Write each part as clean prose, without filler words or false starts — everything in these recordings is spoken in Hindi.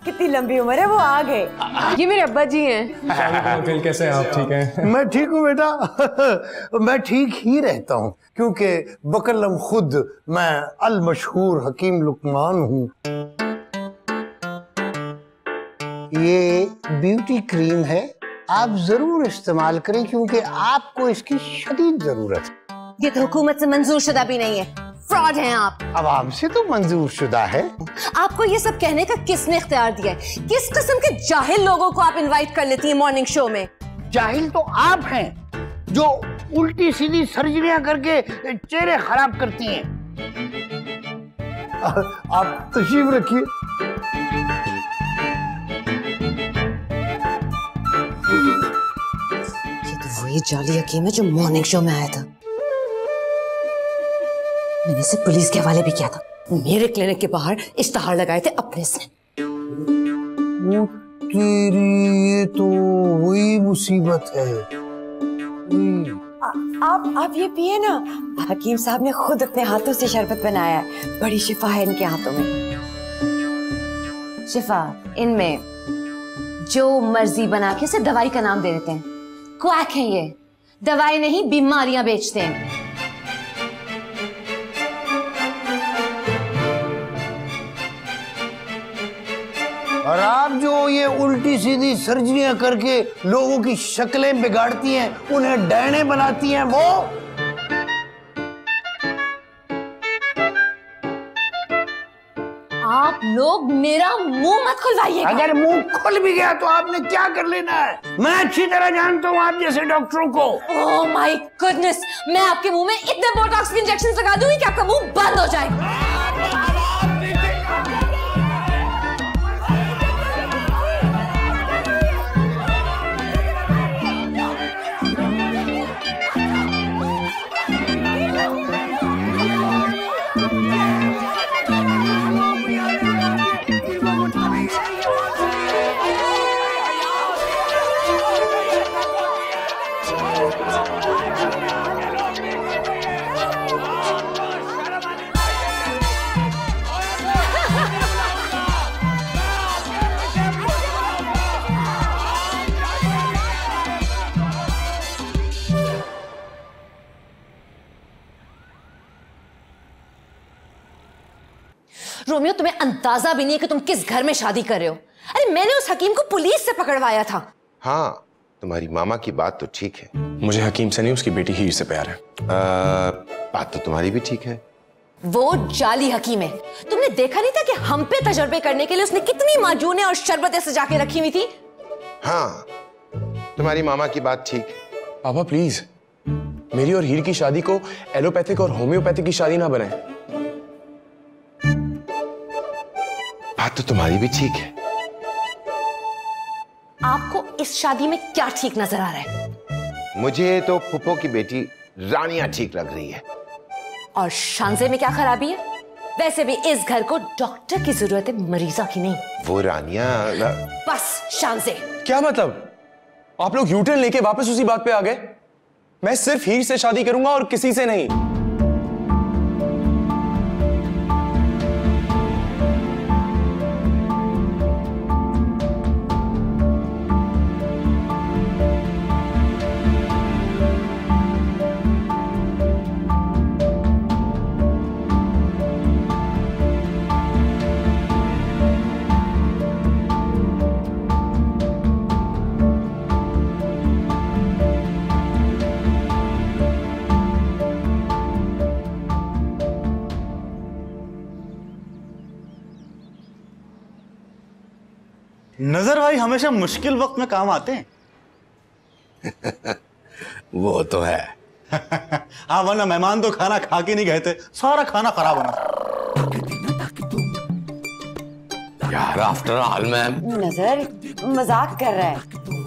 कितनी लंबी उम्र है, वो आ गए। ये मेरे अब्बा जी हैं। अंकल कैसे हैं आप? ठीक हैं? मैं ठीक हूँ बेटा। मैं ठीक ही रहता हूँ क्योंकि बकलम खुद मैं अल मशहूर हकीम लुकमान हूँ। ये ब्यूटी क्रीम है, आप जरूर इस्तेमाल करें क्योंकि आपको इसकी शदीद जरूरत है। ये तो हुकूमत से मंजूर शुदा भी नहीं है, फ्रॉड हैं आप। आवाम से तो मंजूर शुदा है। आपको ये सब कहने का किसने इख्तियार दिया है? किस किस्म के जाहिल लोगों को आप इनवाइट कर लेती हैं मॉर्निंग शो में? जाहिल तो आप हैं जो उल्टी सीधी सर्जरियां करके चेहरे खराब करती हैं। आप तशरीफ रखिए। ये तो वही जाली हकीम है जो मॉर्निंग शो में आया था। मैंने इसे पुलिस के हवाले भी किया था। मेरे क्लिनिक के बाहर इश्तहार लगाए थे अपने से। वो तेरी, ये तो वही मुसीबत है। आप ये पिए ना, हकीम साहब ने खुद अपने हाथों से शरबत बनाया है, बड़ी शिफा है इनके हाथों में। शिफा इनमें, जो मर्जी बना के इसे दवाई का नाम दे देते हैं। क्वैक है ये, दवाई नहीं बीमारियां बेचते हैं। और आप जो ये उल्टी सीधी सर्जरियां करके लोगों की शक्लें बिगाड़ती हैं, उन्हें डैने बनाती हैं, वो आप लोग मेरा मुंह मत खुलवाइएगा। अगर मुंह खुल भी गया तो आपने क्या कर लेना है? मैं अच्छी तरह जानता हूँ आप जैसे डॉक्टरों को। ओह माय गुडनेस, मैं आपके मुंह में इतने बोटॉक्स के इंजेक्शन लगा दूंगी कि आपका मुंह बंद हो जाएगा। रोमियो, तुम्हें अंदाजा भी नहीं है कि तुम किस घर में शादी कर रहे हो। अरे मैंने उस हकीम को पुलिस से पकड़वाया था। हाँ, तुम्हारी मामा की बात तो ठीक है। मुझे हकीम से नहीं, उसकी बेटी ही से प्यार है। बात तो तुम्हारी भी ठीक है। वो जाली हकीम है। तुमने देखा नहीं था कि हम पे तजर्बे करने के लिए उसने कितनी माजूने और शरबतें सजा के रखी हुई थी? हाँ, तुम्हारी मामा की बात ठीक है। पापा प्लीज, मेरी और हीर की शादी को एलोपैथिक और होम्योपैथिक की शादी ना बनाए। बात तो तुम्हारी भी ठीक है। आपको इस शादी में क्या ठीक नजर आ रहा है? मुझे तो फुप्पो की बेटी रानिया ठीक लग रही है। और शांजे में क्या खराबी है? वैसे भी इस घर को डॉक्टर की जरूरत है, मरीजा की नहीं। वो रानिया बस शांजे। क्या मतलब? आप लोग यूटर्न लेके वापस उसी बात पे आ गए? मैं सिर्फ हीर से शादी करूंगा और किसी से नहीं। नजर भाई हमेशा मुश्किल वक्त में काम आते हैं। वो तो है। हाँ, वरना मेहमान तो खाना खा के नहीं गए थे, सारा खाना खराब होना। यार आफ्टर ऑल मैम, नजर मजाक कर रहा है।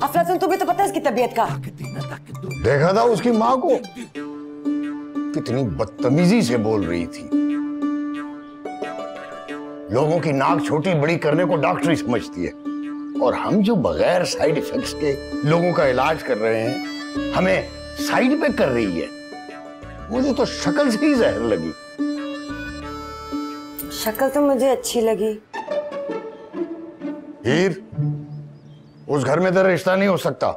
अफलातून, तुम्हें तो पता है इसकी तबीयत का। देखा था उसकी माँ को, कितनी बदतमीजी से बोल रही थी। लोगों की नाक छोटी बड़ी करने को डॉक्टरी समझती है, और हम जो बगैर साइड इफेक्ट्स के लोगों का इलाज कर रहे हैं, हमें साइड पे कर रही है। मुझे तो शक्ल से ही जहर लगी। शक्ल तो मुझे अच्छी लगी। हीर, उस घर में तेरा रिश्ता नहीं हो सकता।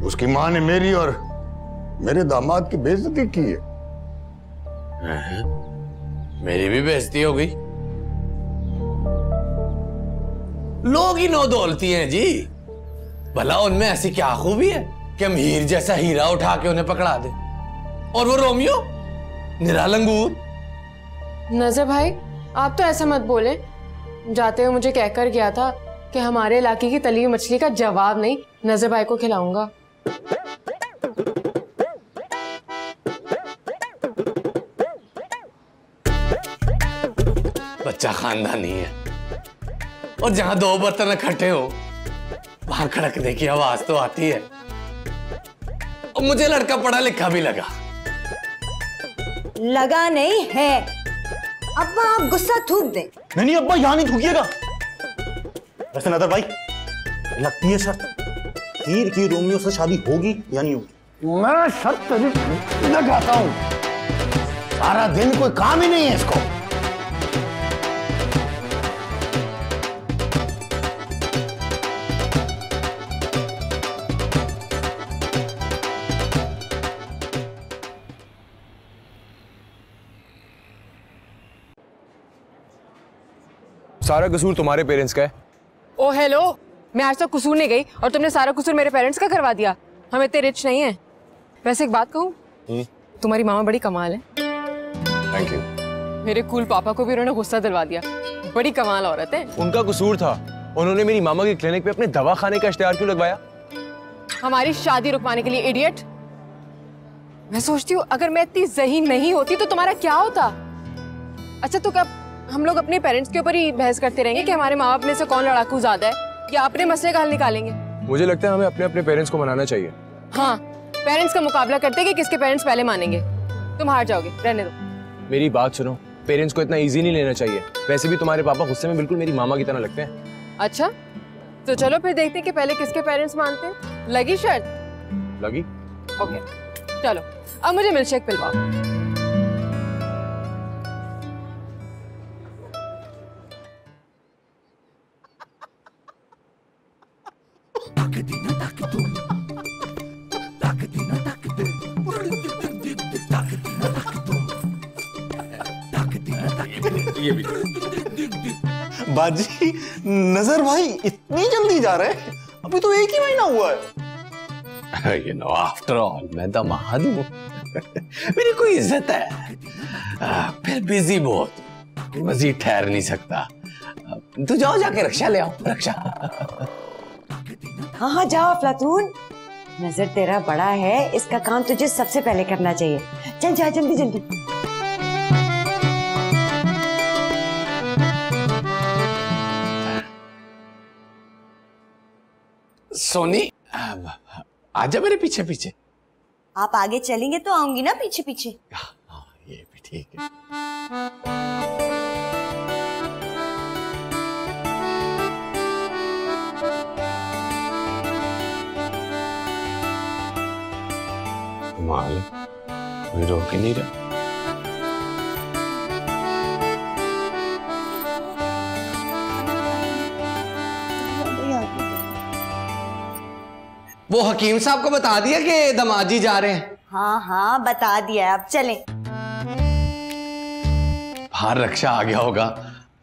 उसकी मां ने मेरी और मेरे दामाद की बेइज्जती की है। मेरी भी बेइज्जती हो गई। लोग ही नौ दौलती हैं जी। भला उनमें ऐसी क्या खूबी है कि हम हीर जैसा हीरा उठा के उन्हें पकड़ा दे, और वो रोमियो निरालंगूर। नजर भाई, आप तो ऐसा मत बोले। जाते हुए मुझे कहकर गया था कि हमारे इलाके की तली हुई मछली का जवाब नहीं नजर भाई को खिलाऊंगा। बच्चा खानदानी है, और जहां दो बर्तन इकट्ठे हो वहां खड़कने की आवाज तो आती है। और मुझे लड़का पढ़ा लिखा भी लगा नहीं है। अब्बा आप गुस्सा थूक दे। नहीं अब्बा, यहाँ नहीं थूकिएगा। वैसे नदर भाई, लगती है शर्त, हीर की रोमियो से शादी होगी या नहीं होगी? मैं शर्त लगाता हूं। सारा दिन कोई काम ही नहीं है इसको। सारा कसूर तुम्हारे पेरेंट्स का है। ओ हेलो, मैं आज तक कसूर नहीं गई और तुमने सारा कसूर मेरे पेरेंट्स का करवा दिया। हम इतने रिच नहीं है। वैसे एक बात कहूँ, तुम्हारी मामा बड़ी कमाल है। Thank you. मेरे कूल पापा को भी उन्होंने गुस्सा दिलवा दिया। बड़ी कमाल औरत है। उनका कसूर था, उन्होंने मेरी मामा के क्लिनिक पे अपने दवा खाने का इश्तेहार क्यों लगवाया? हमारी शादी रुकवाने के लिए, इडियट। मैं सोचती हूँ अगर मैं इतनी ज़हीन नहीं होती तो तुम्हारा क्या होता। अच्छा, तो क्या हम लोग अपने पेरेंट्स के ऊपर ही बहस करते रहेंगे कि हमारे माँ बाप में से कौन लड़ाकू ज्यादा है, या अपने मसले का हल निकालेंगे? मुझे लगता है हमें अपने अपने पेरेंट्स को मनाना चाहिए। हाँ, पेरेंट्स का मुकाबला करते कि किसके पेरेंट्स पहले मानेंगे। तुम हार जाओगे, रहने दो। मेरी बात सुनो, पेरेंट्स को इतना इजी नहीं लेना चाहिए। वैसे भी तुम्हारे पापा गुस्से में बिल्कुल मेरी मामा की तरह लगते हैं। अच्छा, तो चलो फिर देखते हैं कि पहले किसके पेरेंट्स मानते हैं। लगी शर्त? लगी। ओके, चलो अब मुझे मिल्कशेक पिलवाओ। ये भी बाजी, नजर भाई इतनी जल्दी जा रहे हैं? अभी तो एक ही महीना हुआ है। यू नो, आफ्टर ऑल मैं दामाद हूँ। मेरी कोई इज्जत है। फिर बिजी बहुत, मजीद ठहर नहीं सकता। तू जाओ, जाके रक्षा ले आओ। रक्षा। हाँ हाँ जाओ अफलातून, नजर तेरा बड़ा है, इसका काम तुझे सबसे पहले करना चाहिए। चल जा जल्दी जल्दी। सोनी, आजा मेरे पीछे पीछे। आप आगे चलेंगे तो आऊंगी ना पीछे पीछे। हाँ, ये भी ठीक है। कमाल, कोई रोक ही नहीं रहा। वो हकीम साहब को बता दिया कि दमाजी जा रहे हैं? हाँ हाँ बता दिया, अब चलें। बाहर रक्षा आ गया होगा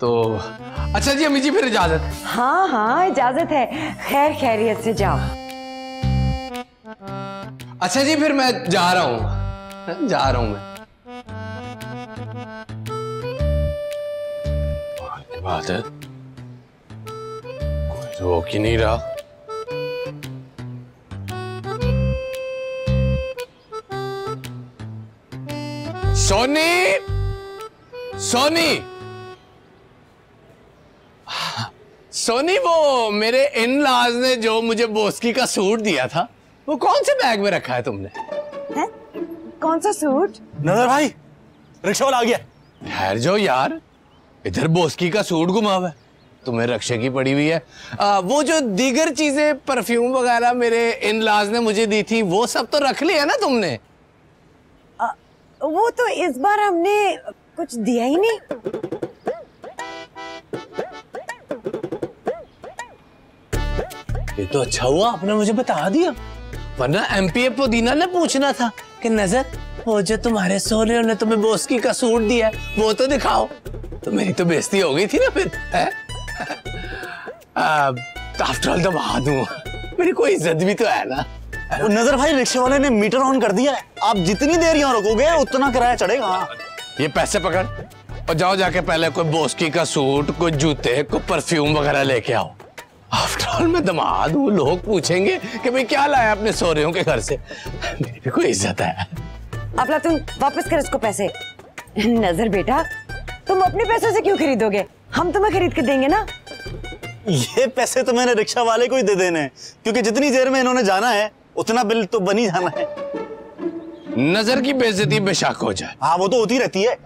तो। अच्छा जी अम्मी जी, फिर इजाजत। हाँ हाँ इजाजत है, खैर खैरियत से जाओ। अच्छा जी, फिर मैं जा रहा हूँ, जा रहा हूँ मैं। बात है, कोई रोक ही नहीं रहा। सोनी, सोनी, सोनी, वो मेरे इन लाज ने जो मुझे बोस्की का सूट दिया था, वो कौन से बैग में रखा है तुमने? है? कौन सा सूट? नजर भाई, रिक्शा वाला आ गया। ठहर जाओ यार, इधर बोस्की का सूट गुमा हुआ है, तुम्हें रक्षे की पड़ी हुई है। वो जो दीगर चीजें, परफ्यूम वगैरह मेरे इन लाज ने मुझे दी थी, वो सब तो रख लिया ना तुमने? वो तो इस बार हमने कुछ दिया ही नहीं। ये तो अच्छा हुआ आपने मुझे बता दिया, वरना एमपीए पुदीना ने पूछना था कि नजर वो जो तुम्हारे सोहरे ने तुम्हें बोस्की का सूट दिया है वो तो दिखाओ, तो मेरी तो बेइज्जती हो गई थी ना फिर। आफ्टर ऑल दमाद हूं, मेरी कोई इज्जत भी तो है ना। नजर भाई रिक्शे वाले ने मीटर ऑन कर दिया है, आप जितनी देर यहाँ रुकोगे उतना किराया चढ़ेगा। ये पैसे पकड़ और जाओ जाके पहले कोई बोस्की का सूट, कोई जूते, कोई परफ्यूम वगैरह लेके आओ। आफ्टर ऑल मैं दमाद हूँ, लोग पूछेंगे कि भाई क्या लाया अपने सोहरियों के घर से, मेरी भी कोई इज्जत है। अफलातून वापस कर इसको पैसे। नजर बेटा, तुम अपने पैसों से क्यों खरीदोगे, हम तुम्हें खरीद के देंगे ना। ये पैसे तो मैंने रिक्शा वाले को ही दे देने हैं, क्योंकि जितनी देर में इन्होंने जाना है उतना बिल तो बन ही जाना है। नजर की बेइज्जती बेशक हो जाए, हाँ वो तो होती रहती है,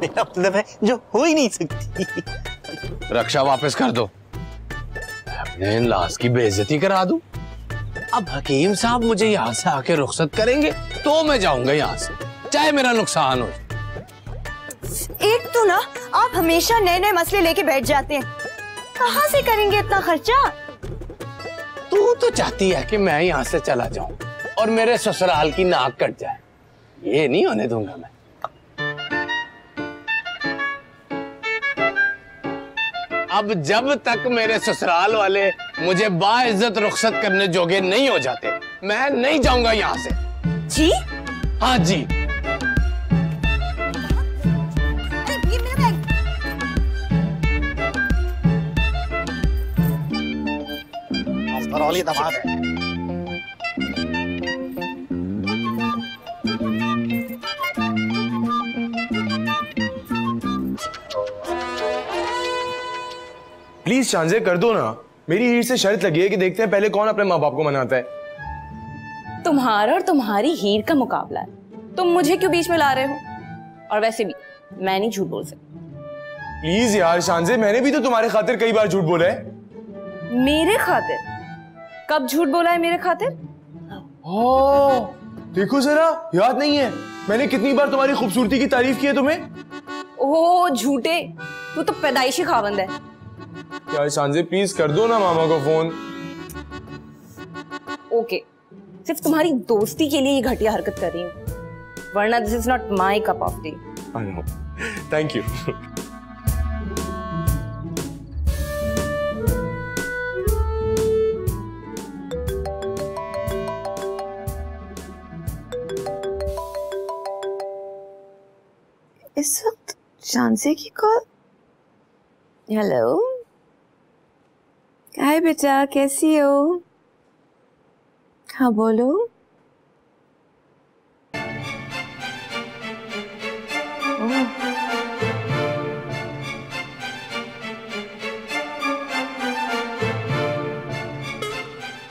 मेरा मतलब है जो हो ही नहीं सकती। रक्षा वापस कर दो, अपने इन-लॉज की बेइज्जती करा दूं। अब हकीम साहब मुझे यहाँ से आके रुखसत करेंगे तो मैं जाऊंगा यहाँ से, चाहे मेरा नुकसान हो। एक तो ना आप हमेशा नए नए मसले लेके बैठ जाते हैं, कहाँ से करेंगे इतना खर्चा। तू तो चाहती है कि मैं यहाँ से चला जाऊं और मेरे ससुराल की नाक कट जाए, ये नहीं होने दूंगा मैं। अब जब तक मेरे ससुराल वाले मुझे बाइज्जत रुखसत करने जोगे नहीं हो जाते, मैं नहीं जाऊंगा यहाँ से। जी? हाँ जी। ये मेरा बैग। दमाद है। प्लीज शांजे कर दो ना, मेरी हीर से शर्त लगी है कि देखते हैं पहले कौन अपने माँ बाप को मनाता है। तुम्हारा और तुम्हारी हीर का मुकाबला है, तुम मुझे क्यों बीच में ला रहे हो? और वैसे भी मैं नहीं झूठ बोल सकती। प्लीज यार शांजे, मैंने भी तो तुम्हारे खातिर कई बार झूठ बोला है। मेरे खातिर? कब झूठ बोला है मेरे खातिर? देखो जरा, याद नहीं है मैंने कितनी बार तुम्हारी खूबसूरती की तारीफ की है तुम्हें। ओह झूठे, तू तो पैदाइशी खावंद है। यार शांजे प्लीज कर दो ना मामा को फोन। ओके, सिर्फ तुम्हारी दोस्ती के लिए ये घटिया हरकत कर रही हूँ, वरना this is not my cup of T. Thank you. इस वक्त शांसे की कॉल। हेलो, हाय बेटा, कैसी हो? हाँ बोलो।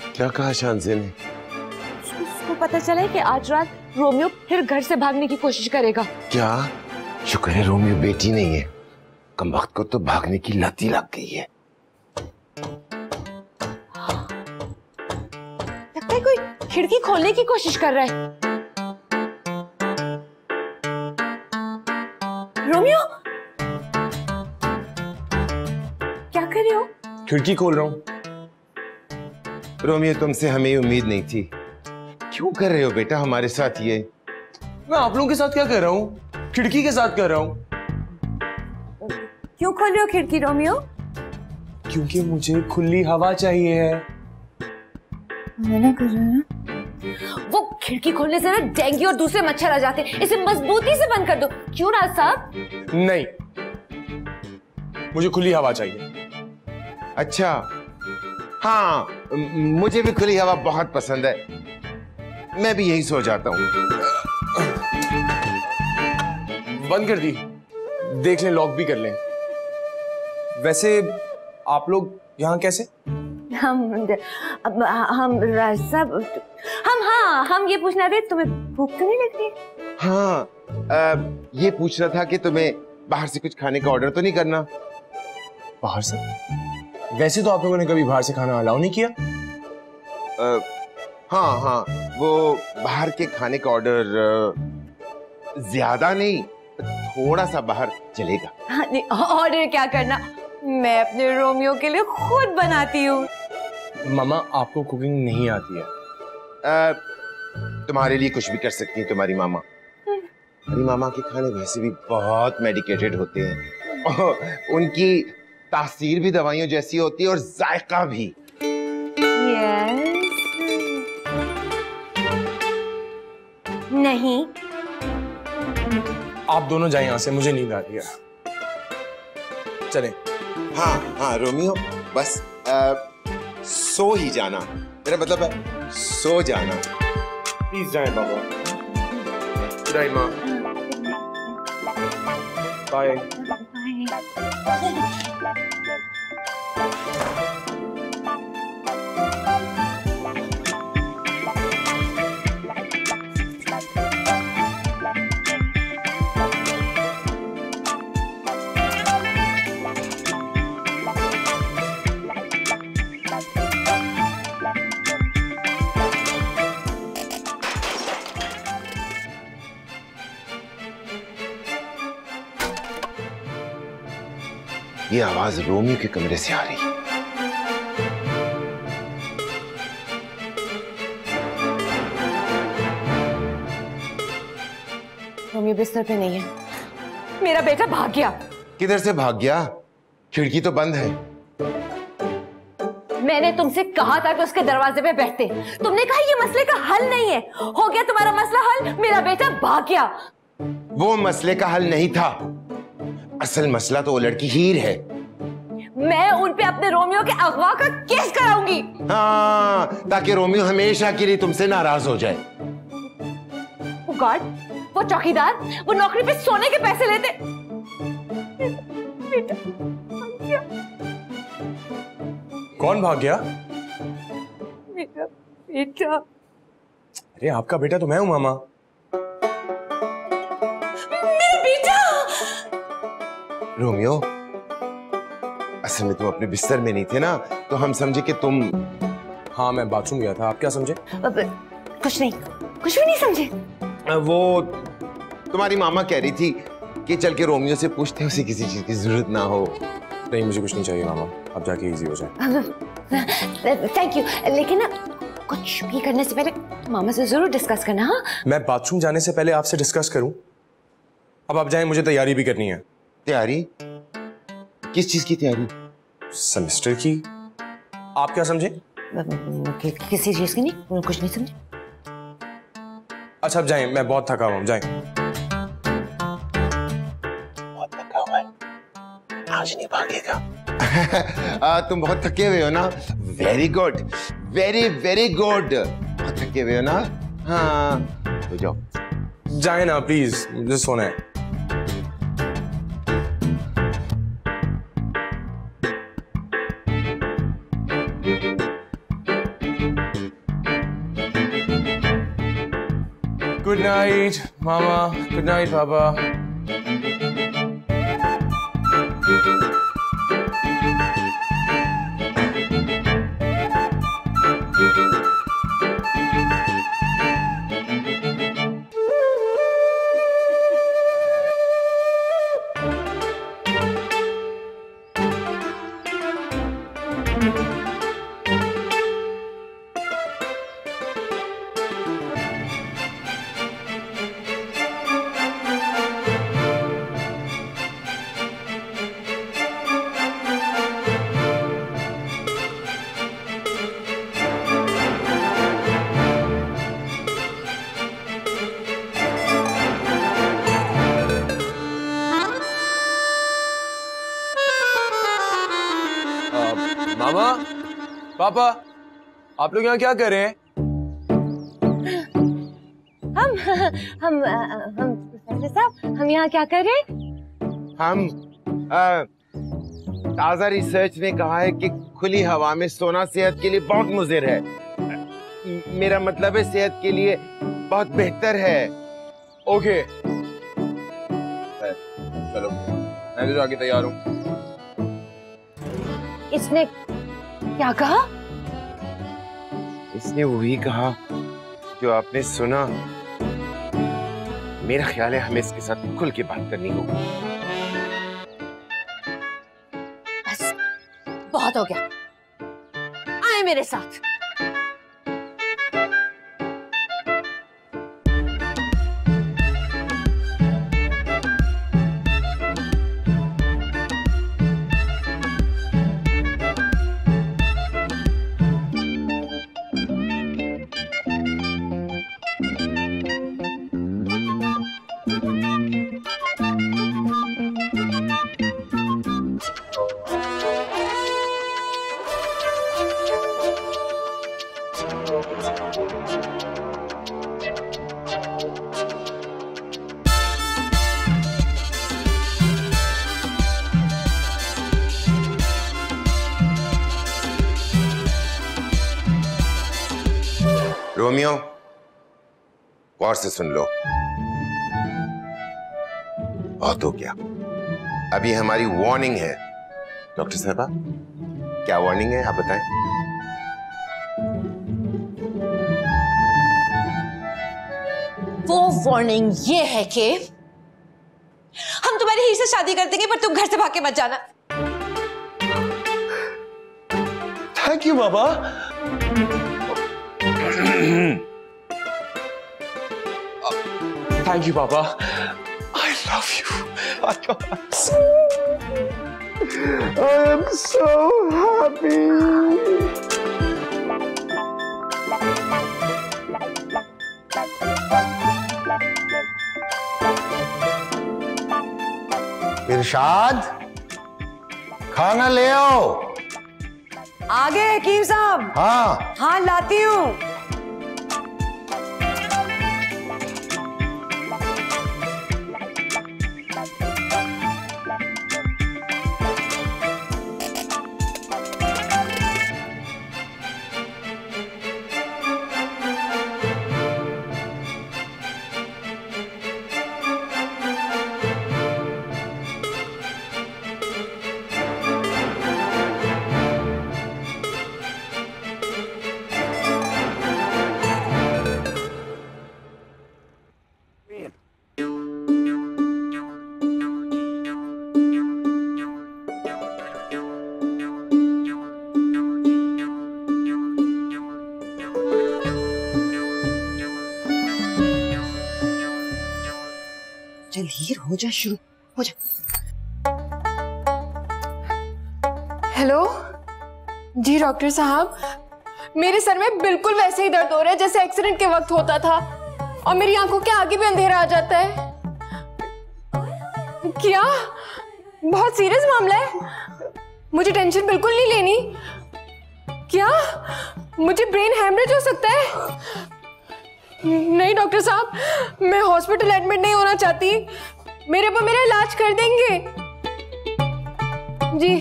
क्या कहा शांसे ने? उसको पता चला है कि आज रात रोमियो फिर घर से भागने की कोशिश करेगा। क्या? शुक्र है रोमियो बेटी नहीं है, कमबख्त को तो भागने की लत ही लग गई है। लगता है कोई खिड़की खोलने की कोशिश कर रहा है। रोमियो, क्या कर रहे हो? खिड़की खोल रहा हूँ। रोमियो तुमसे हमें उम्मीद नहीं थी, क्यों कर रहे हो बेटा हमारे साथ ये? मैं आप लोगों के साथ क्या कर रहा हूँ? खिड़की के साथ कर रहा हूँ। क्यों खोल रहे हो खिड़की रोमियो? क्योंकि मुझे खुली हवा चाहिए है। मना कर रहे हैं? वो खिड़की खोलने से ना डेंगू और दूसरे मच्छर आ जाते हैं, इसे मजबूती से बंद कर दो। क्यों राज साहब? नहीं, मुझे खुली हवा चाहिए। अच्छा हाँ, मुझे भी खुली हवा बहुत पसंद है, मैं भी यही सो जाता हूँ। बंद कर दी, देख लें, लॉक भी कर लें। वैसे आप लोग यहाँ कैसे? हम राज साहब, हम ये पूछना थे, तुम्हें भूख तो नहीं लगती? हाँ, ये पूछना था कि तुम्हें बाहर से कुछ खाने का ऑर्डर तो नहीं करना? बाहर से? वैसे तो आप लोगों ने कभी बाहर से खाना अलाउ नहीं किया। हाँ, वो बाहर के खाने का ऑर्डर ज्यादा नहीं, थोड़ा सा बाहर चलेगा। हाँ, ऑर्डर क्या करना, मैं अपने रोमियो के लिए खुद बनाती हूँ। मामा आपको कुकिंग नहीं आती है? तुम्हारे लिए कुछ भी कर सकती है तुम्हारी मामा। तुम्हारी मामा के खाने वैसे भी बहुत मेडिकेटेड होते हैं और उनकी तासीर भी दवाइयों जैसी होती है और जायका भी। नहीं, आप दोनों जाए यहाँ से, मुझे नींद आ रही है। चले। हाँ हाँ रोमियो, बस सो ही जाना, मेरा मतलब है सो जाना। प्लीज जाए बाबा। गुड नाइट माँ। बाय। ये आवाज रोमियो के कमरे से आ रही है। रोमियो बिस्तर पे नहीं है। मेरा बेटा भाग गया। किधर से भाग गया? खिड़की तो बंद है। मैंने तुमसे कहा था कि उसके दरवाजे पे बैठते। तुमने कहा ये मसले का हल नहीं है। हो गया तुम्हारा मसला हल, मेरा बेटा भाग गया। वो मसले का हल नहीं था, असल मसला तो वो लड़की हीर है। मैं उन पे अपने रोमियो के अगवा का केस कराऊंगी। हाँ, ताकि रोमियो हमेशा के लिए तुमसे नाराज हो जाए। वो गार्ड, वो चौकीदार, वो नौकरी पे सोने के पैसे लेते। बेटा भाग गया। कौन भाग गया? मेरा बेटा। अरे आपका बेटा तो मैं हूं मामा। मेरा बेटा। रोमियो, असल में तुम अपने बिस्तर में नहीं थे ना, तो हम समझे कि तुम। हाँ मैं बाथरूम गया था, आप क्या समझे? कुछ नहीं, कुछ भी नहीं समझे। वो तुम्हारी मामा कह रही थी कि चल के रोमियो से पूछते हैं, उसे किसी चीज की जरूरत ना हो। नहीं मुझे कुछ नहीं चाहिए मामा, अब जाके इजी हो जाए। थैंक यू, लेकिन ना कुछ भी करने से पहले मामा से जरूर डिस्कस करना। हाँ मैं बाथरूम जाने से पहले आपसे डिस्कस करूं? अब आप जाएं, मुझे तैयारी भी करनी है। तैयारी? किस चीज की तैयारी? सेमेस्टर की। आप क्या समझे? किसी चीज की नहीं, कुछ नहीं समझे। अच्छा अब जाएं, मैं बहुत थका हुआ हूं, जाएं। बहुत थका हुआ है, आज नहीं भागेगा। तुम बहुत थके हुए हो ना? Very good, very very good. बहुत थके हुए हो ना? हाँ तो जाओ। जाए ना प्लीज, मुझे सोना है। गुड नाइट मामा, गुड नाइट पापा। मामा, पापा, आप लोग यहाँ क्या कर रहे हैं? हम साहब, हम यहाँ क्या कर रहे हैं? हम ताजा रिसर्च ने कहा है कि खुली हवा में सोना सेहत के लिए बहुत मुज़िर है। मेरा मतलब है सेहत के लिए बहुत बेहतर है। ओके चलो, मैं भी जाके तैयार हूँ। इसने क्या कहा? इसने वही कहा जो आपने सुना। मेरा ख्याल है हमें इसके साथ खुल के बात करनी होगी। बस बहुत हो गया। है मेरे साथ। रोमियो, गौर से सुन लो। बहुत हो गया, अभी हमारी वार्निंग है। डॉक्टर साहबा, क्या वार्निंग है, आप बताएं। वो वार्निंग ये है कि हम तुम्हारी हीर से शादी कर देंगे, पर तुम घर से भाग के मत जाना। Thank you Baba. Thank you, Papa. I love you. I am so happy. इरशाद, खाना ले आओ। आगे हकीम साहब। हाँ हाँ लाती हूँ। चल हीर, हो जा शुरू, हो जा। हेलो जी डॉक्टर साहब, मेरे सर में बिल्कुल वैसे ही दर्द हो रहा है जैसे एक्सीडेंट के वक्त होता था, और मेरी आंखों के आगे भी अंधेरा आ जाता है। क्या बहुत सीरियस मामला है? मुझे टेंशन बिल्कुल नहीं लेनी। क्या मुझे ब्रेन हैमरेज हो सकता है? नहीं डॉक्टर साहब, मैं हॉस्पिटल एडमिट नहीं होना चाहती। मेरे पर मेरा इलाज कर देंगे जी।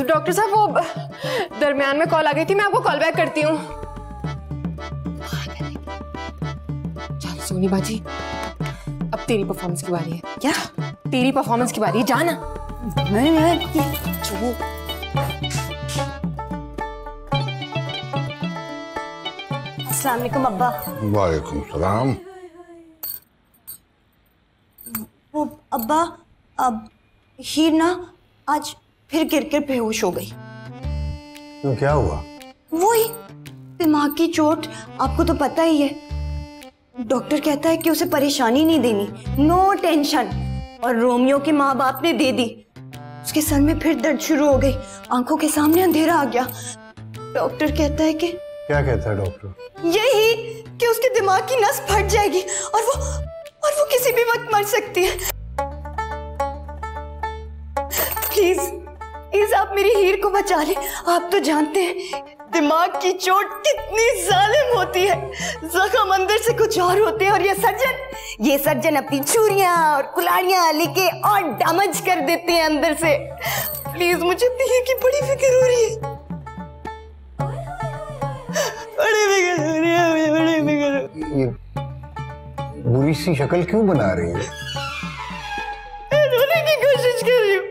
डॉक्टर साहब, वो दरमियान में कॉल आ गई थी, मैं आपको कॉल बैक करती हूँ। चल सोनी बाजी, अब तेरी परफॉर्मेंस की बारी है। क्या? तेरी परफॉर्मेंस की बारी है, जाना। अस्सलाम वालेकुम अब्बा। वालेकुम सलाम। वो अब्बा, अब हीर ना आज फिर गिर कर बेहोश हो गई। तो क्या हुआ? वही दिमाग की चोट, आपको तो पता ही है। डॉक्टर कहता है कि उसे परेशानी नहीं देनी, नो टेंशन, और रोमियो के माँ बाप ने दे दी। उसके सर में फिर दर्द शुरू हो गई, आंखों के सामने अंधेरा आ गया। डॉक्टर कहता है कि क्या कहता है डॉक्टर? यही कि उसके दिमाग की नस फट जाएगी और वो किसी भी वक्त मर सकती है। प्लीज प्लीज आप मेरी हीर को बचा ले। आप तो जानते हैं दिमाग की चोट कितनी जालिम होती है। जख्म अंदर से कुछ और होते हैं, और ये सर्जन अपनी छुरियां और कुल्हाड़ियां लेके और डैमेज कर देते हैं अंदर से। प्लीज, मुझे अपनी हीर की बड़ी फिक्र हो रही है। बड़ी फिक्र हो रही है मुझे, बड़ी फिक्र। ये बुरी सी शक्ल क्यों बना रही है? रोने की कोशिश कर रही हूँ,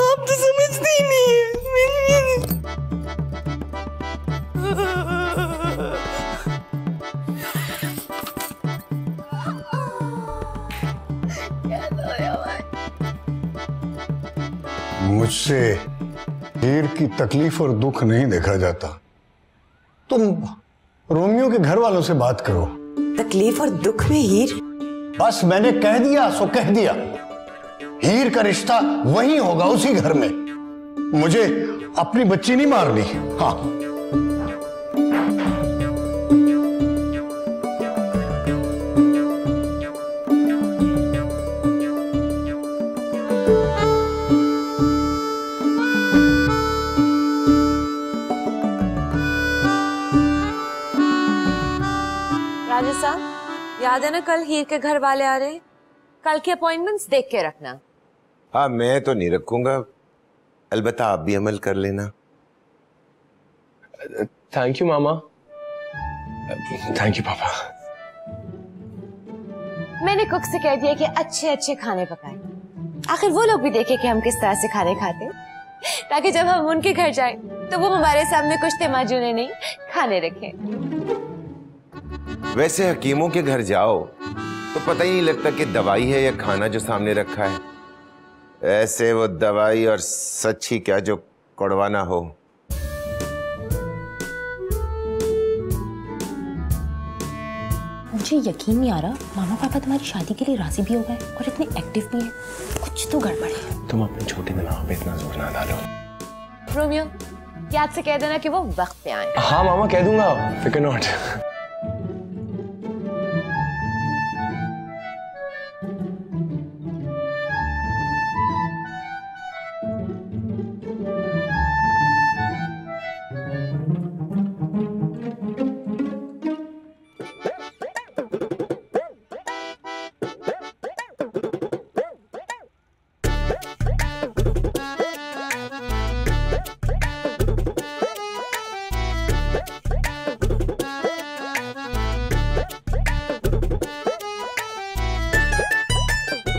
आप तो समझते ही नहीं है। मुझसे हीर की तकलीफ और दुख नहीं देखा जाता। तुम रोमियो के घर वालों से बात करो। तकलीफ और दुख में हीर? बस मैंने कह दिया सो कह दिया। हीर का रिश्ता वहीं होगा, उसी घर में। मुझे अपनी बच्ची नहीं मारनी। हाँ, राजा साहब, याद है ना कल हीर के घर वाले आ रहे हैं? कल के अपॉइंटमेंट्स देख के रखना। हाँ, मैं तो नहीं रखूंगा, अलबत्ता आप भी अमल कर लेना। Thank you mama. Thank you पापा। मैंने कुक से कह दिया कि अच्छे अच्छे खाने पकाए। आखिर वो लोग भी देखे कि हम किस तरह से खाने खाते, ताकि जब हम उनके घर जाए तो वो हमारे सामने कुछ तमाजुने नहीं खाने रखें। वैसे हकीमों के घर जाओ तो पता ही नहीं लगता कि दवाई है या खाना जो सामने रखा है। ऐसे वो दवाई और सच ही क्या जो कड़वा ना हो। मुझे यकीन नहीं आ रहा, मामा पापा तुम्हारी शादी के लिए राजी भी हो गए और इतने एक्टिव भी हैं। कुछ तो गड़बड़ है। तुम अपने छोटे दिमाग पे इतना जोर ना डालो। रोमियो, याद से कह देना कि वो वक्त पे आए। हाँ मामा, कह दूंगा, फिक्र नॉट।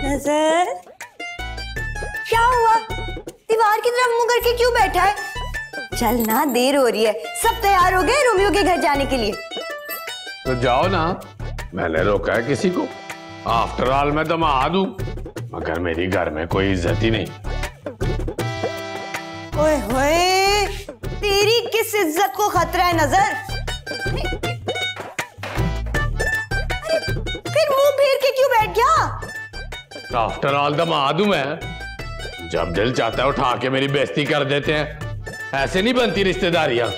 नजर, क्या हुआ? दीवार की तरफ मुंह करके क्यों बैठा है? चल ना, देर हो रही है। सब तैयार हो गए रोमियो के घर जाने के लिए? तो जाओ ना, मैंने रोका है किसी को? आफ्टर ऑल मैं दामाद हूं, मगर मेरी घर में कोई इज्जत ही नहीं। ओए होए, तेरी किस इज्जत को खतरा है नजर? फिर मुंह फेर के क्यों बैठ गया? आफ्टर ऑल दामाद हूं मैं। जब दिल चाहता है उठा के मेरी बेइज्जती कर देते हैं। ऐसे नहीं बनती रिश्तेदारियां।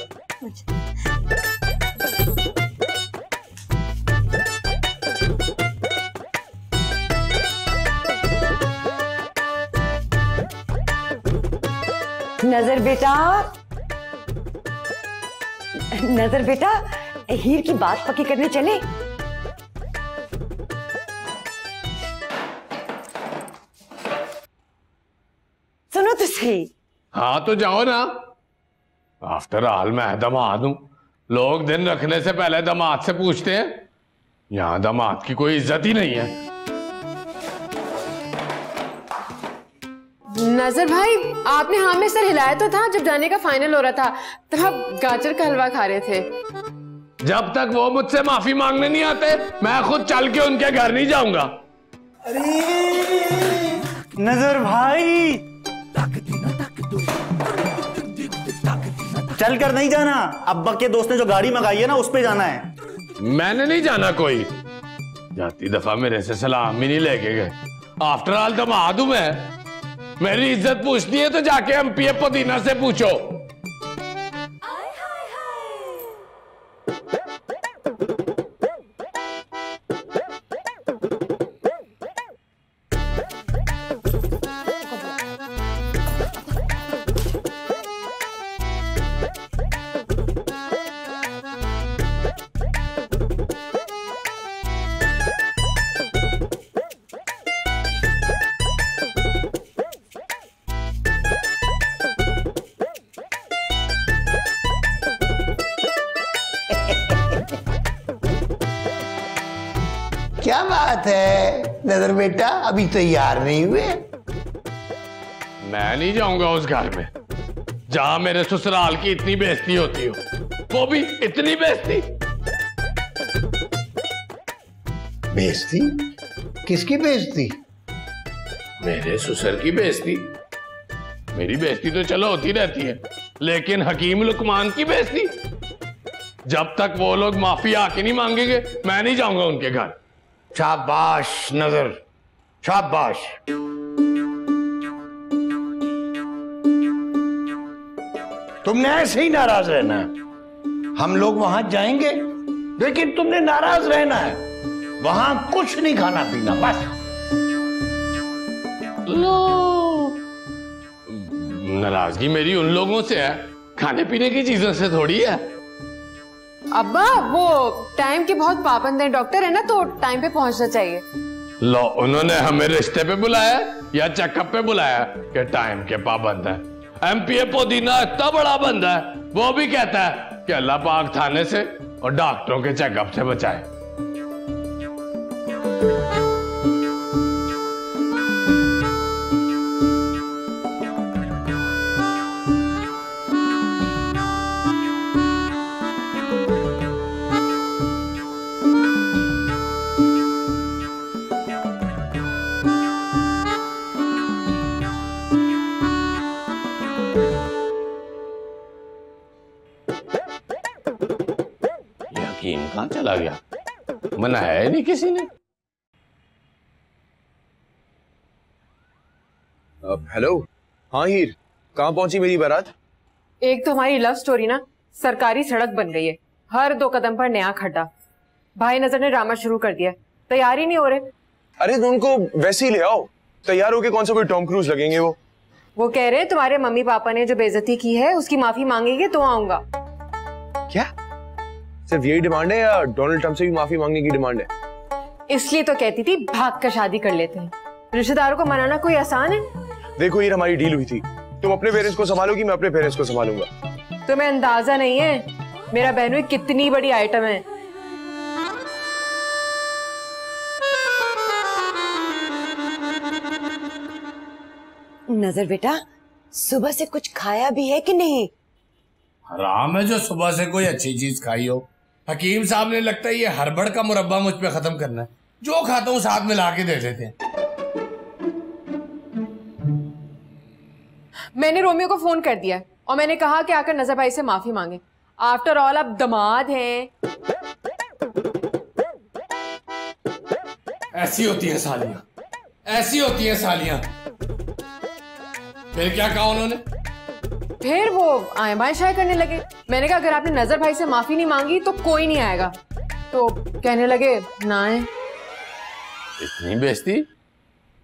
नजर बेटा, नजर बेटा, हीर की बात पक्की करने चले? सुनो तो सही। हाँ तो जाओ ना। आफ्टर ऑल मैं दामाद हूं। लोग दिन रखने से पहले दामाद से पूछते हैं। यहां दामाद की कोई इज्जत ही नहीं है। नजर भाई, आपने हाँ में सर हिलाया तो था जब जाने का फाइनल हो रहा था, तब आप गाजर का हलवा खा रहे थे। जब तक वो मुझसे माफी मांगने नहीं आते, मैं खुद चल के उनके घर नहीं जाऊंगा। अरे नजर भाई, चल कर नहीं जाना। अब्बा के दोस्त ने जो गाड़ी मंगाई है ना, उस पे जाना है। मैंने नहीं जाना कोई। जाती दफा मेरे से सलाम भी नहीं लेके गए। आफ्टर ऑल दामाद हूं मैं। मेरी इज्जत पूछनी है तो जाके एमपीए पुदीना से पूछो। क्या बात है नजर बेटा, अभी तैयार नहीं हुए? मैं नहीं जाऊंगा उस घर में जहां मेरे ससुराल की इतनी बेइज्जती होती हो, वो भी इतनी बेइज्जती। बेइज्जती? किसकी बेइज्जती? मेरे ससुर की बेइज्जती। मेरी बेइज्जती तो चलो होती रहती है, लेकिन हकीम लुकमान की बेइज्जती, जब तक वो लोग माफी आके नहीं मांगेंगे मैं नहीं जाऊंगा उनके घर। शाबाश नजर, शाबाश। तुमने ऐसे ही नाराज रहना है। हम लोग वहां जाएंगे लेकिन तुमने नाराज रहना है। वहां कुछ नहीं खाना पीना, बस। लो, नाराजगी मेरी उन लोगों से है, खाने पीने की चीजों से थोड़ी है। अब्बा वो टाइम के बहुत पाबंद है, डॉक्टर है ना, तो टाइम पे पहुंचना चाहिए। लो, उन्होंने हमें रिश्ते पे बुलाया या चेकअप पे बुलाया कि टाइम के पाबंद है। एमपीए पुदीना इतना बड़ा बंदा है, वो भी कहता है कि अल्लाह पाक थाने से और डॉक्टरों के चेकअप से बचाए। यकीन कहां चला गया, मनाया ही नहीं किसी ने। हेलो, हाँ हीर, कहाँ पहुंची मेरी बारात? एक तो हमारी लव स्टोरी ना सरकारी सड़क बन गई है, हर 2 कदम पर नया खड्डा। भाई नजर ने ड्रामा शुरू कर दिया, तैयार ही नहीं हो रहे। अरे तो उनको वैसे ही ले आओ, तैयार होके कौन सा कोई टॉम क्रूज लगेंगे वो कह रहे हैं तुम्हारे मम्मी पापा ने जो बेइज्जती की है उसकी माफी मांगेंगे तो आऊंगा। क्या सिर्फ यही डिमांड है या डोनाल्ड ट्रंप से भी माफी मांगने की डिमांड है? इसलिए तो कहती थी भाग कर शादी कर लेते हैं, रिश्तेदारों को मनाना कोई आसान है? देखो हीर, हमारी डील हुई थी, तुम अपने पेरेंट्स को संभालोगी, मैं अपने पेरेंट्स को संभालूंगा। तुम्हें अंदाजा नहीं है मेरा बहनोई कितनी बड़ी आइटम है। नजर बेटा, सुबह से कुछ खाया भी है कि नहीं? हराम है जो सुबह से कोई अच्छी चीज खाई हो। हकीम साहब ने लगता है ये हरबड़ का मुरब्बा मुझ पे खत्म करना है, जो खाता हूँ साथ में ला के दे देते हैं। मैंने रोमियो को फोन कर दिया और मैंने कहा कि आकर नजर भाई से माफी मांगे। आफ्टर ऑल आप दामाद हैं। ऐसी होती है सालियां, ऐसी होती है सालियां। फिर क्या कहा उन्होंने? फिर वो आए बाएं शाये करने लगे। मैंने कहा अगर आपने नजर भाई से माफी नहीं मांगी तो कोई नहीं आएगा, तो कहने लगे ना आए। इतनी बेइज्जती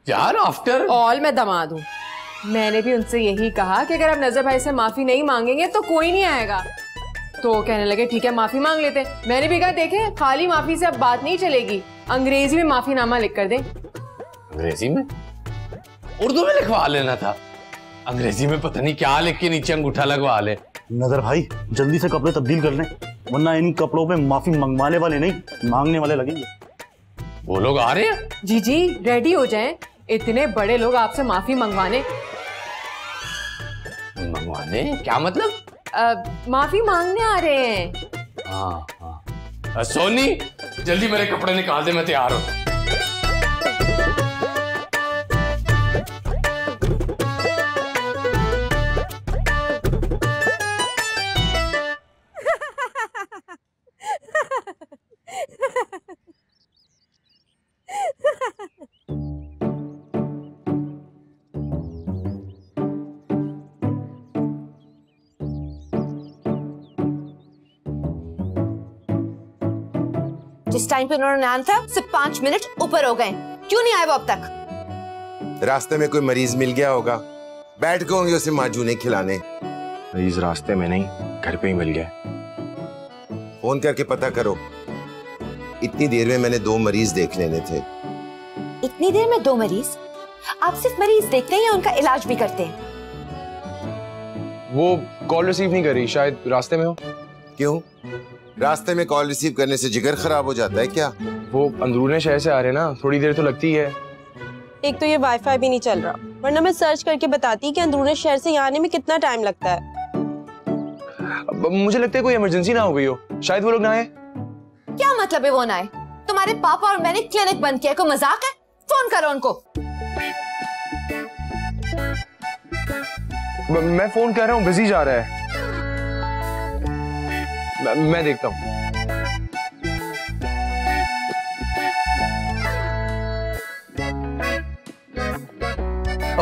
यार, आफ्टर ऑल मैं दामाद हूँ। मैंने भी उनसे यही कहा कि अगर आप नजर भाई से माफी नहीं मांगेंगे तो कोई नहीं आएगा, तो कहने लगे ठीक है माफी मांग लेते। मैंने भी कहा देखे खाली माफी से अब बात नहीं चलेगी, अंग्रेजी में माफीनामा लिख कर दें। अंग्रेजी में? उर्दू में लिखवा लेना था, अंग्रेजी में पता नहीं क्या लिख के नीचे अंगूठा लगवा ले। नजर भाई जल्दी से कपड़े तब्दील कर लें, वरना इन कपड़ों पे माफी मंगवाने वाले नहीं मांगने वाले लगेंगे। वो लोग आ रहे हैं? जी जी रेडी हो जाएं, इतने बड़े लोग आपसे माफी मंगवाने। मंगवाने क्या मतलब? माफी मांगने आ रहे हैं। हाँ हाँ। सोनी जल्दी मेरे कपड़े निकाल दे, मैं तैयार हूँ। जिस टाइम पे उन्होंने आना था सिर्फ 5 मिनट ऊपर हो गए, क्यों नहीं आए वो अब तक? रास्ते में कोई मरीज मिल गया होगा, बैठ गए होंगे उसे माजूने खिलाने। मरीज रास्ते में नहीं, घर पे ही मिल गया। फोन करके पता करो, इतनी देर में मैंने 2 मरीज देख लेने थे। इतनी देर में 2 मरीज? आप सिर्फ मरीज देखते हैं या उनका इलाज भी करते हैं? वो कॉल रिसीव नहीं कर रही, शायद रास्ते में हो। क्यों? रास्ते में कॉल रिसीव करने से जिगर खराब हो जाता है क्या? वो अंदरूने शहर से आ रहे ना, थोड़ी देर तो लगती है। एक तो ये वाईफाई भी नहीं चल रहा, वरना मैं सर्च करके बताती कि अंदरूने शहर से यहाँ आने में कितना टाइम लगता है। मुझे लगता है कोई इमरजेंसी ना हो गई हो, शायद वो लोग ना आए। क्या मतलब है वो ना आए? तुम्हारे पापा और मैंने क्लिनिक बंद किया, कोई मजाक है? फोन करो उनको। मैं फोन कर रहा हूँ, बिजी जा रहा है। मैं देखता हूँ।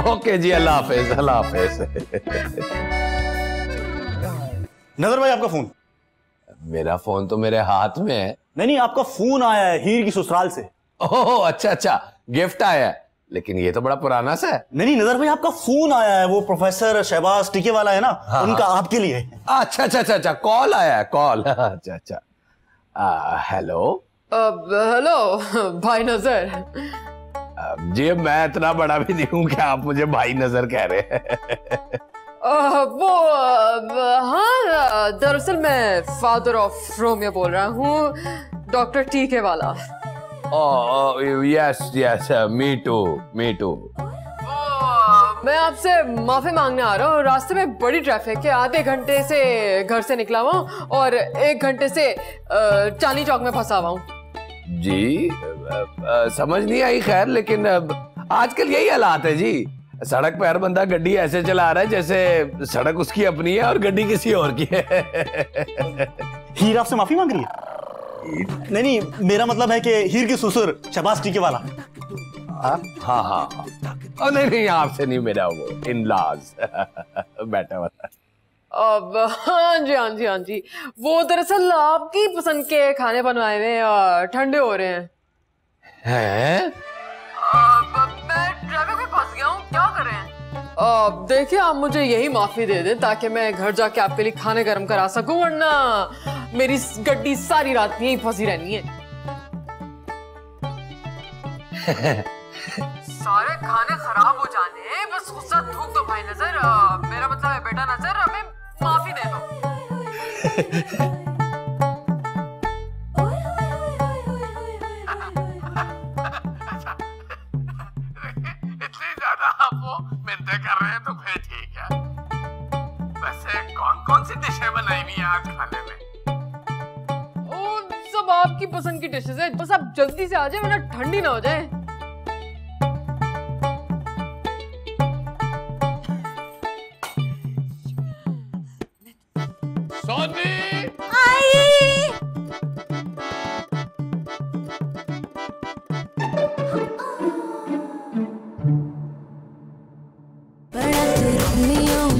ओके जी, अल्लाह हाफिज, अल्लाह हाफिज। नजर भाई, आपका फोन। मेरा फोन तो मेरे हाथ में है। नहीं, आपका फोन आया है हीर की ससुराल से। ओह अच्छा अच्छा, गिफ्ट आया है, लेकिन ये तो बड़ा पुराना सा है। नहीं नजर भाई, आपका फोन आया है, वो प्रोफेसर शहबाज टीके वाला है ना, उनका आपके लिए। अच्छा अच्छा अच्छा अच्छा, कॉल आया है, कॉल। अच्छा अच्छा, हेलो। हेलो भाई नजर। जी मैं इतना बड़ा भी नहीं हूं कि आप मुझे भाई नजर कह रहे हैं। हाँ, दरअसल मैं फादर ऑफ रोमियो बोल रहा हूँ, डॉक्टर टीके वाला। Yes yes, me too me too. मैं आपसे माफी मांगने आ रहा हूँ, रास्ते में बड़ी ट्रैफिक है, आधे घंटे से घर से निकला हुआ हूँ और 1 घंटे से चांदनी चौक में फंसा हुआ हूँ। जी समझ नहीं आई, खैर, लेकिन आजकल यही हालात है जी। सड़क पर हर बंदा गड्डी ऐसे चला रहा है जैसे सड़क उसकी अपनी है और गड्डी किसी और की है। हीर आपसे माफी मांग रही है? नहीं, मेरा मतलब है कि हीर की ससुर शहबाज टीके वाला। हाँ हाँ, नहीं आपसे नहीं, मेरा वो इन-लॉज बैठा हुआ था। अब हाँ जी, वो दरअसल आपकी पसंद के खाने बनवाए हुए और ठंडे हो रहे हैं। मैं ट्रैफिक में फंस गया हूँ, क्या करें? देखिए, आप मुझे यही माफी दे दें ताकि मैं घर जाके आपके लिए खाने गर्म करा सकूं, वरना मेरी गड्डी सारी रात यहीं फंसी रहनी है। सारे खाने खराब हो जाने, बस गुस्सा थूक दो भाई नजर। मेरा मतलब है बेटा नजर, हमें माफी दे दो। इतनी ज्यादा आप वो मिन्नतें कर रहे हैं तो फिर ठीक है। वैसे कौन सी डिशें बनाई हुई हैं आज खाने में? सब आपकी पसंद की डिशेस है, बस आप जल्दी से आ जाए वरना ठंडी ना हो जाए। सोनी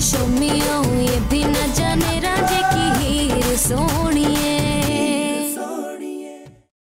शो मियो, ये भी न जाने राजे की हीर सोनी।